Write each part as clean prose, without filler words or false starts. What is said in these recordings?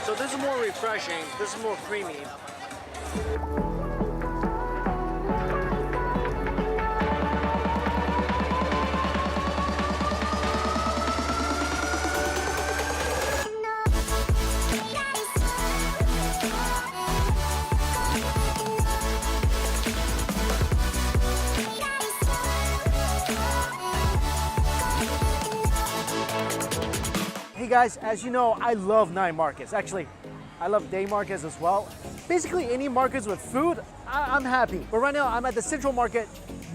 So this is more refreshing. This is more creamy. Hey guys, as you know, I love night markets. Actually, I love day markets as well. Basically, any markets with food, I'm happy. But right now, I'm at the Central Market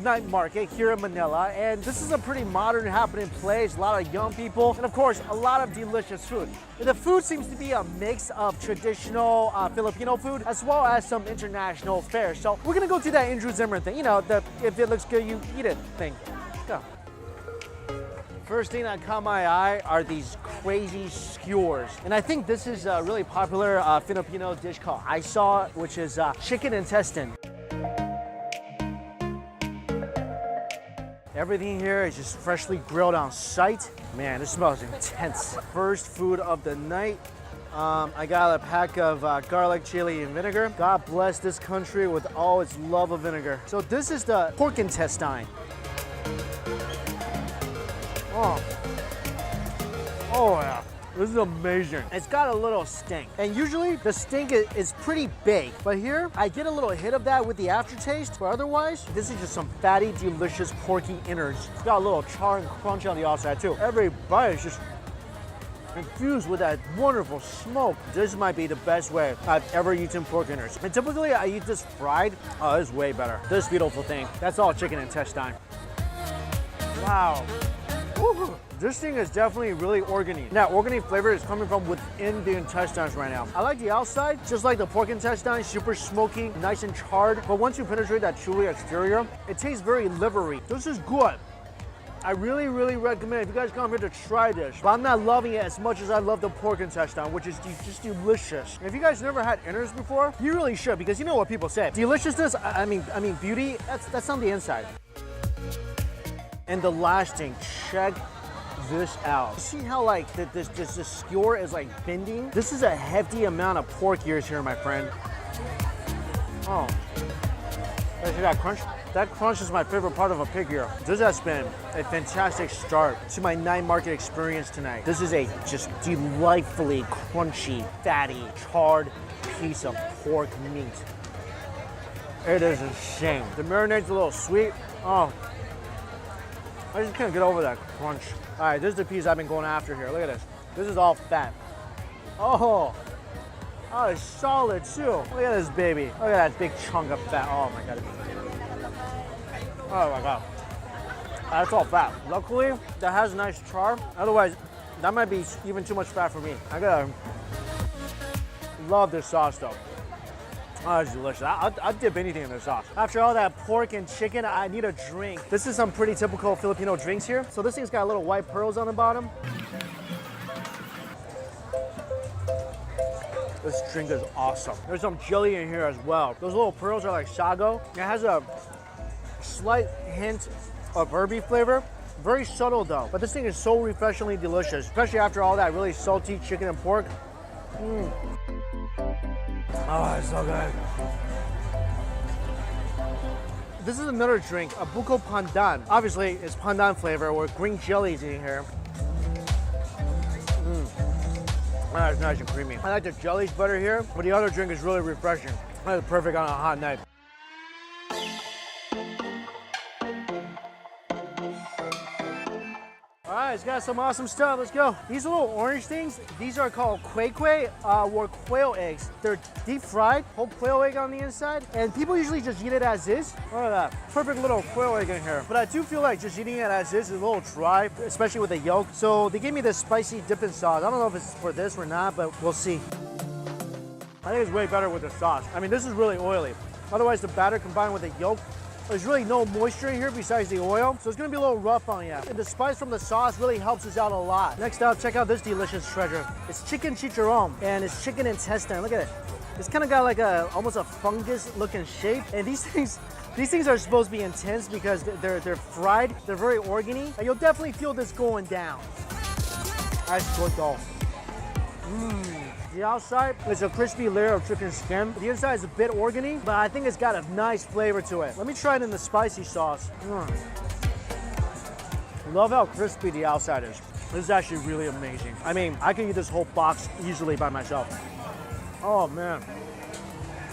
night market here in Manila, and this is a pretty modern, happening place. A lot of young people, and of course, a lot of delicious food. The food seems to be a mix of traditional Filipino food as well as some international fare. So we're gonna go to that Andrew Zimmern thing. You know, the if it looks good, you eat it thing. Let's go. First thing that caught my eye are these crazy skewers. And I think this is a really popular Filipino dish called isaw, which is chicken intestine. Everything here is just freshly grilled on site. Man, this smells intense. First food of the night. I got a pack of garlic, chili, and vinegar. God bless this country with all its love of vinegar. So this is the pork intestine. Oh yeah, this is amazing. It's got a little stink, and usually the stink is pretty big, but here I get a little hit of that with the aftertaste, but otherwise, this is just some fatty, delicious porky innards. It's got a little char and crunch on the outside too. Every bite is just infused with that wonderful smoke. This might be the best way I've ever eaten pork innards. And typically I eat this fried. Oh, this is way better. This beautiful thing, that's all chicken intestine. Wow. Woo. This thing is definitely really organy. That organy flavor is coming from within the intestines right now. I like the outside, just like the pork intestine, super smoky, nice and charred. But once you penetrate that chewy exterior, it tastes very livery. This is good. I really, really recommend if you guys come here to try this. But I'm not loving it as much as I love the pork intestine, which is just delicious. If you guys never had innards before, you really should, because you know what people say. Deliciousness, I mean beauty, that's on the inside. And the last thing, check this out. See how like this skewer is like bending? This is a hefty amount of pork ears here, my friend. Oh, see that crunch? That crunch is my favorite part of a pig ear. This has been a fantastic start to my night market experience tonight. This is a just delightfully crunchy, fatty, charred piece of pork meat. It is insane. The marinade's a little sweet. Oh, I just can't get over that crunch. All right, this is the piece I've been going after here. Look at this. This is all fat. Oh, it's solid too. Look at this baby. Look at that big chunk of fat. Oh my God. Oh my God. That's all fat. Luckily, that has a nice char. Otherwise, that might be even too much fat for me. I gotta love this sauce though. Oh, it's delicious. I'd dip anything in this sauce. After all that pork and chicken, I need a drink. This is some pretty typical Filipino drinks here. So this thing's got little white pearls on the bottom. This drink is awesome. There's some jelly in here as well. Those little pearls are like sago. It has a slight hint of herby flavor. Very subtle though, but this thing is so refreshingly delicious, especially after all that really salty chicken and pork. Oh, it's so good. This is another drink, a buko pandan. Obviously, it's pandan flavor with green jellies in here. Oh, it's nice and creamy. I like the jellies better here, but the other drink is really refreshing. That's perfect on a hot night. All right, it's got some awesome stuff. Let's go. These little orange things, these are called kway or quail eggs. They're deep fried, whole quail egg on the inside, and people usually just eat it as is. Look at that. Perfect little quail egg in here. But I do feel like just eating it as is a little dry, especially with the yolk. So they gave me this spicy dipping sauce. I don't know if it's for this or not, but we'll see. I think it's way better with the sauce. I mean, this is really oily. Otherwise, the batter combined with the yolk, there's really no moisture in here besides the oil, so it's gonna be a little rough on you. And the spice from the sauce really helps us out a lot. Next up, check out this delicious treasure. It's chicken chicharron, and it's chicken intestine. Look at it. It's kind of got like almost a fungus-looking shape. And these things are supposed to be intense because they're fried. They're very organy, and you'll definitely feel this going down. That's good though. The outside is a crispy layer of chicken skin. The inside is a bit organy, but I think it's got a nice flavor to it. Let me try it in the spicy sauce. Love how crispy the outside is. This is actually really amazing. I mean, I could eat this whole box easily by myself. Oh man,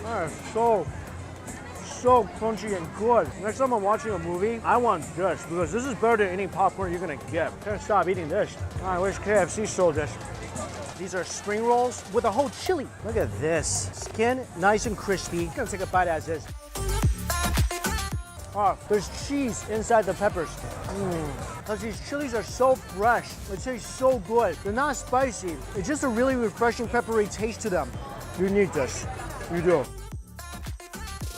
that is so crunchy and good. Next time I'm watching a movie, I want this because this is better than any popcorn you're gonna get. Can't stop eating this. I wish KFC sold this. These are spring rolls with a whole chili. Look at this. Skin nice and crispy. I'm gonna take a bite as is. Oh, there's cheese inside the peppers. Because these chilies are so fresh. They taste so good. They're not spicy. It's just a really refreshing peppery taste to them. You need this. You do.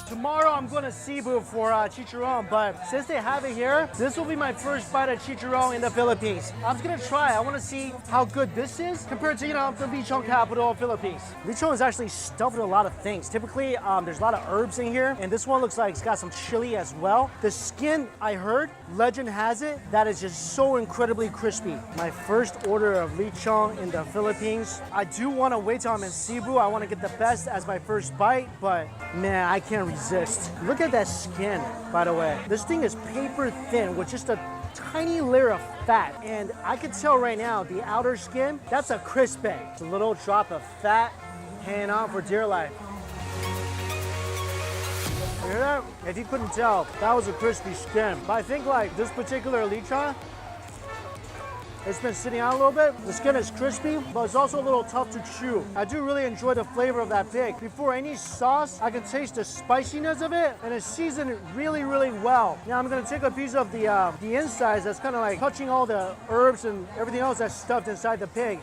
Tomorrow I'm going to Cebu for chicharron, but since they have it here, this will be my first bite of chicharron in the Philippines. I'm just going to try. I want to see how good this is compared to, the lechon capital of Philippines. Lechon is actually stuffed with a lot of things. Typically, there's a lot of herbs in here, and this one looks like it's got some chili as well. The skin, I heard, legend has it, that is just so incredibly crispy. My first order of lechon in the Philippines. I do want to wait till I'm in Cebu. I want to get the best as my first bite, but man, I can't resist. Look at that skin, by the way. This thing is paper thin with just a tiny layer of fat. And I can tell right now, the outer skin, that's a crisp egg. It's a little drop of fat hanging on for dear life. You hear that? If you couldn't tell, that was a crispy skin. But I think like this particular lechon, it's been sitting out a little bit. The skin is crispy, but it's also a little tough to chew. I do really enjoy the flavor of that pig. Before any sauce, I can taste the spiciness of it, and it's seasoned really, really well. Now I'm gonna take a piece of the insides that's kind of like touching all the herbs and everything else that's stuffed inside the pig.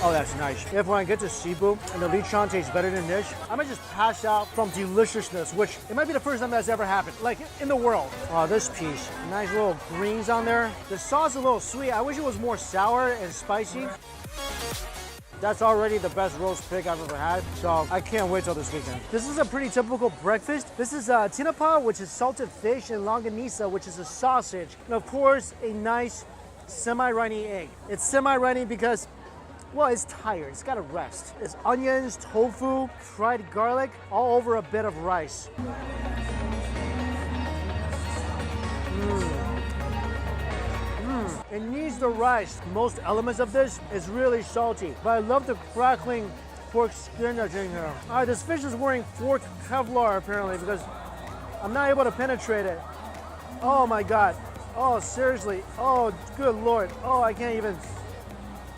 Oh, that's nice. If when I get to Cebu and the lechon tastes better than this, I might just pass out from deliciousness, which it might be the first time that's ever happened, like in the world. Oh, this piece, nice little greens on there. The sauce is a little sweet. I wish it was more sour and spicy. That's already the best roast pig I've ever had, so I can't wait till this weekend. This is a pretty typical breakfast. This is tinapa, which is salted fish, and longanisa, which is a sausage. And of course, a nice semi-runny egg. It's semi-runny because, well, it's tired, it's gotta rest. It's onions, tofu, fried garlic, all over a bit of rice. It needs the rice. Most elements of this is really salty, but I love the crackling pork skin that's in here. All right, this fish is wearing fork Kevlar apparently because I'm not able to penetrate it. Oh my God. Oh, seriously. Oh, good Lord. Oh, I can't even.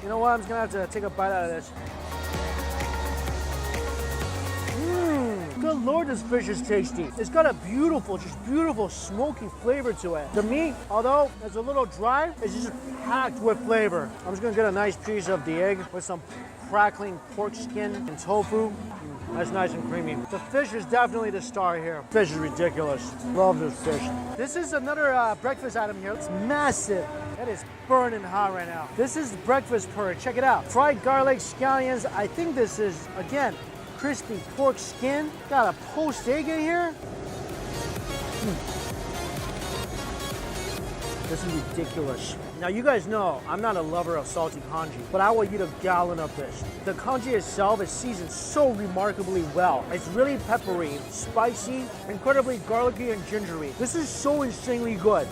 You know what? I'm just gonna have to take a bite out of this. Good Lord, this fish is tasty. It's got a beautiful, just beautiful smoky flavor to it. The meat, although it's a little dry, it's just packed with flavor. I'm just gonna get a nice piece of the egg with some crackling pork skin and tofu. That's nice and creamy. The fish is definitely the star here. Fish is ridiculous. Love this fish. This is another breakfast item here. It's massive. It is burning hot right now. This is breakfast purge. Check it out. Fried garlic, scallions. I think this is, again, crispy pork skin. Got a poached egg in here. This is ridiculous. Now you guys know I'm not a lover of salty congee, but I will eat a gallon of this. The congee itself is seasoned so remarkably well. It's really peppery, spicy, incredibly garlicky and gingery. This is so insanely good.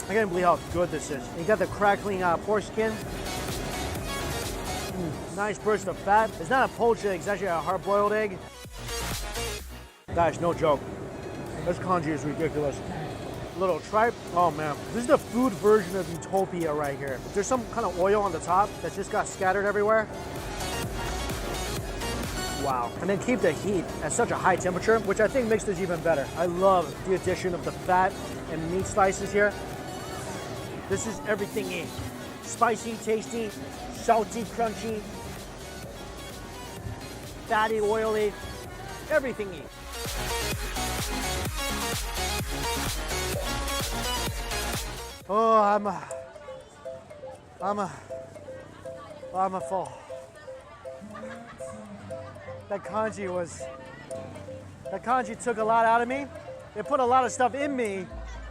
I can't believe how good this is. You got the crackling pork skin. Nice burst of fat. It's not a poached egg, it's actually a hard-boiled egg. Guys, no joke. This congee is ridiculous. Little tripe. Oh man, this is the food version of utopia right here. There's some kind of oil on the top that just got scattered everywhere. Wow. And then keep the heat at such a high temperature, which I think makes this even better. I love the addition of the fat and meat slices here. This is everything in. Spicy, tasty, salty, crunchy, fatty, oily, everything in. Oh, I'm a full. That congee took a lot out of me. It put a lot of stuff in me,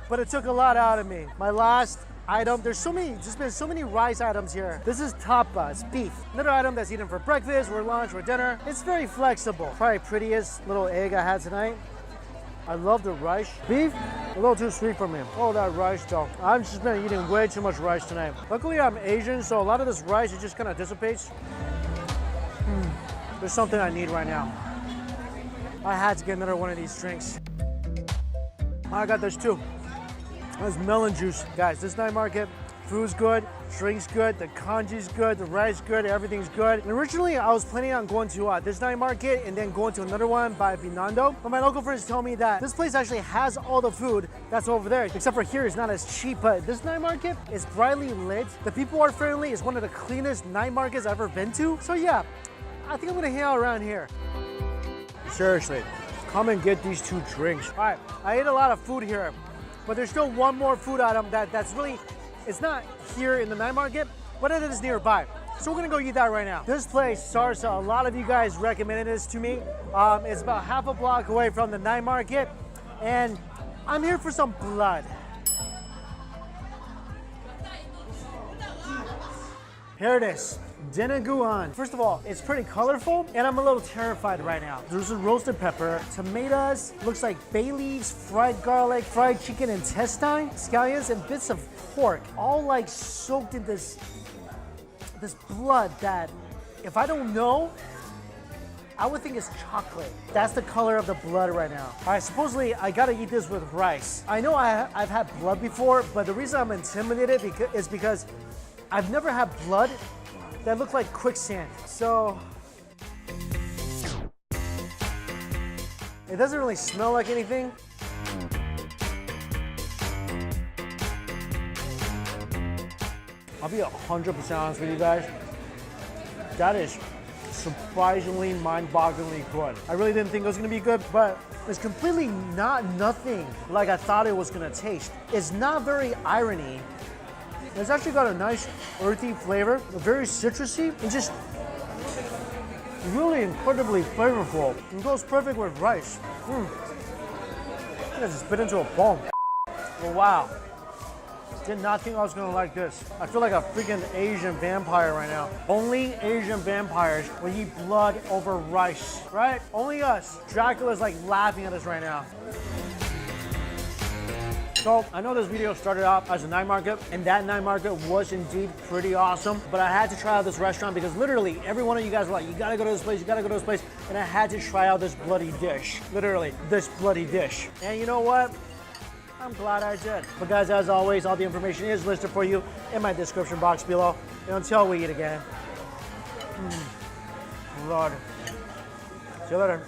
but it took a lot out of me. My last item. There's been so many rice items here. This is tapas, beef. Another item that's eaten for breakfast, or lunch, or dinner. It's very flexible. Probably prettiest little egg I had tonight. I love the rice. Beef, a little too sweet for me. Oh, that rice though. I've just been eating way too much rice tonight. Luckily, I'm Asian, so a lot of this rice, it just kind of dissipates. There's something I need right now. I had to get another one of these drinks. I got this too. That's melon juice. Guys, this night market, food's good, drinks good, the kanji's good, the rice good, everything's good. And originally, I was planning on going to this night market and then going to another one by Binando. But my local friends tell me that this place actually has all the food that's over there, except for here, it's not as cheap. But this night market is brightly lit. The people are friendly. It's one of the cleanest night markets I've ever been to. So yeah, I think I'm gonna hang out around here. Seriously, come and get these 2 drinks. All right, I ate a lot of food here, but there's still one more food item that's really, it's not here in the night market, but it is nearby. So we're gonna go eat that right now. This place, Sarsa, a lot of you guys recommended this to me. It's about half a block away from the night market, and I'm here for some blood. Here it is. Denaguan. First of all, it's pretty colorful, and I'm a little terrified right now. There's a roasted pepper, tomatoes, looks like bay leaves, fried garlic, fried chicken intestine, scallions, and bits of pork, all like soaked in this blood that, if I don't know, I would think it's chocolate. That's the color of the blood right now. All right, supposedly I gotta eat this with rice. I know I've had blood before, but the reason I'm intimidated is because I've never had blood that looked like quicksand. So it doesn't really smell like anything. I'll be 100% honest with you guys. That is surprisingly mind-bogglingly good. I really didn't think it was gonna be good, but it's completely nothing like I thought it was gonna taste. It's not very irony. It's actually got a nice earthy flavor, very citrusy, and just really incredibly flavorful. It goes perfect with rice. I just bit into a bone. But wow, did not think I was gonna like this. I feel like a freaking Asian vampire right now. Only Asian vampires will eat blood over rice, right? Only us. Dracula's like laughing at us right now. So I know this video started off as a night market, and that night market was indeed pretty awesome, but I had to try out this restaurant because literally every one of you guys were like, you gotta go to this place, you gotta go to this place, and I had to try out this bloody dish. Literally, this bloody dish. And you know what? I'm glad I did. But guys, as always, all the information is listed for you in my description box below. And until we eat again, blood. See you later.